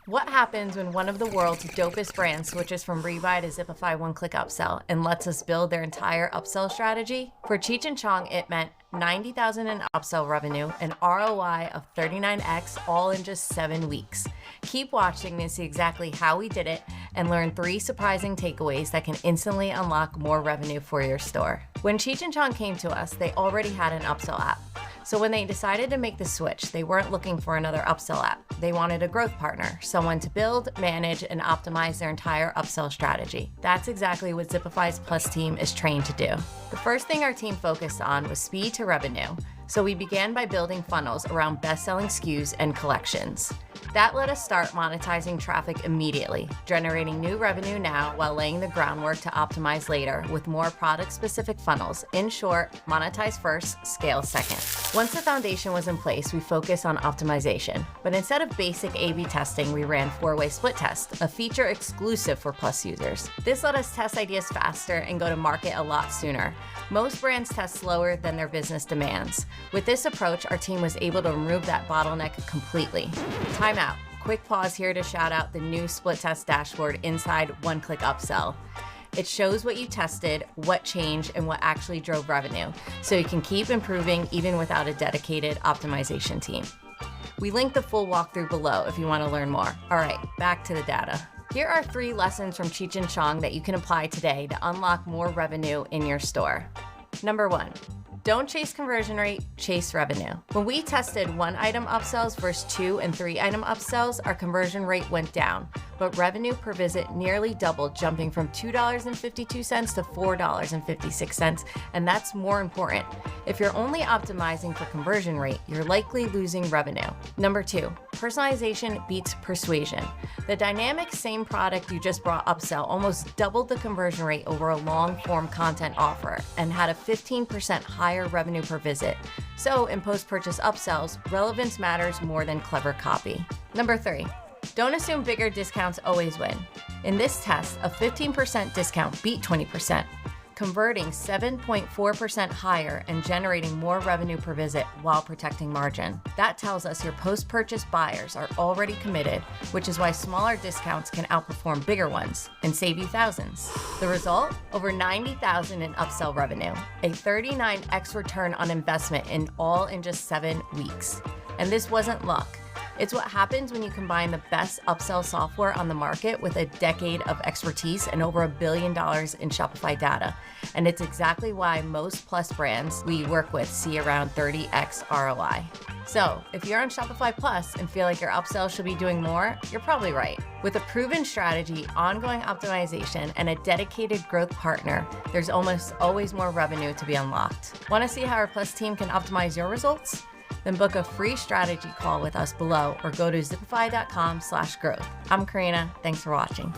What happens when one of the world's dopest brands switches from Rebuy to Zipify OneClickUpsell and lets us build their entire upsell strategy? For Cheech Chong, it meant $90,000 in upsell revenue, an ROI of 39x, all in just 7 weeks. Keep watching to see exactly how we did it and learn 3 surprising takeaways that can instantly unlock more revenue for your store. When Cheech Chong came to us, they already had an upsell app. So when they decided to make the switch, they weren't looking for another upsell app. They wanted a growth partner, someone to build, manage, and optimize their entire upsell strategy. That's exactly what Zipify's Plus team is trained to do. The first thing our team focused on was speed to revenue. So we began by building funnels around best-selling SKUs and collections. That let us start monetizing traffic immediately, generating new revenue now while laying the groundwork to optimize later with more product-specific funnels. In short, monetize first, scale second. Once the foundation was in place, we focused on optimization. But instead of basic A/B testing, we ran 4-way split test, a feature exclusive for Plus users. This let us test ideas faster and go to market a lot sooner. Most brands test slower than their business demands. With this approach, our team was able to remove that bottleneck completely. Time out. Quick pause here to shout out the new split test dashboard inside OneClickUpsell. It shows what you tested, what changed, and what actually drove revenue, so you can keep improving even without a dedicated optimization team. We link the full walkthrough below if you want to learn more. All right, back to the data. Here are 3 lessons from Cheech Chong that you can apply today to unlock more revenue in your store. Number 1. Don't chase conversion rate, chase revenue. When we tested 1-item upsells versus 2 and 3-item upsells, our conversion rate went down, but revenue per visit nearly doubled, jumping from $2.52 to $4.56, and that's more important. If you're only optimizing for conversion rate, you're likely losing revenue. Number 2, personalization beats persuasion. The dynamic same product you just brought upsell almost doubled the conversion rate over a long-form content offer and had a 15% higher revenue per visit. So in post-purchase upsells, relevance matters more than clever copy. Number 3, don't assume bigger discounts always win. In this test, a 15% discount beat 20%, converting 7.4% higher and generating more revenue per visit while protecting margin. That tells us your post-purchase buyers are already committed, which is why smaller discounts can outperform bigger ones and save you thousands. The result? Over $90,000 in upsell revenue, a 39x return on investment in just 7 weeks. And this wasn't luck. It's what happens when you combine the best upsell software on the market with a decade of expertise and over $1 billion in Shopify data. And it's exactly why most Plus brands we work with see around 30x ROI. So if you're on Shopify Plus and feel like your upsell should be doing more, you're probably right. With a proven strategy, ongoing optimization, and a dedicated growth partner, there's almost always more revenue to be unlocked. Want to see how our Plus team can optimize your results? Then book a free strategy call with us below or go to zipify.com/growth. I'm Karina. Thanks for watching.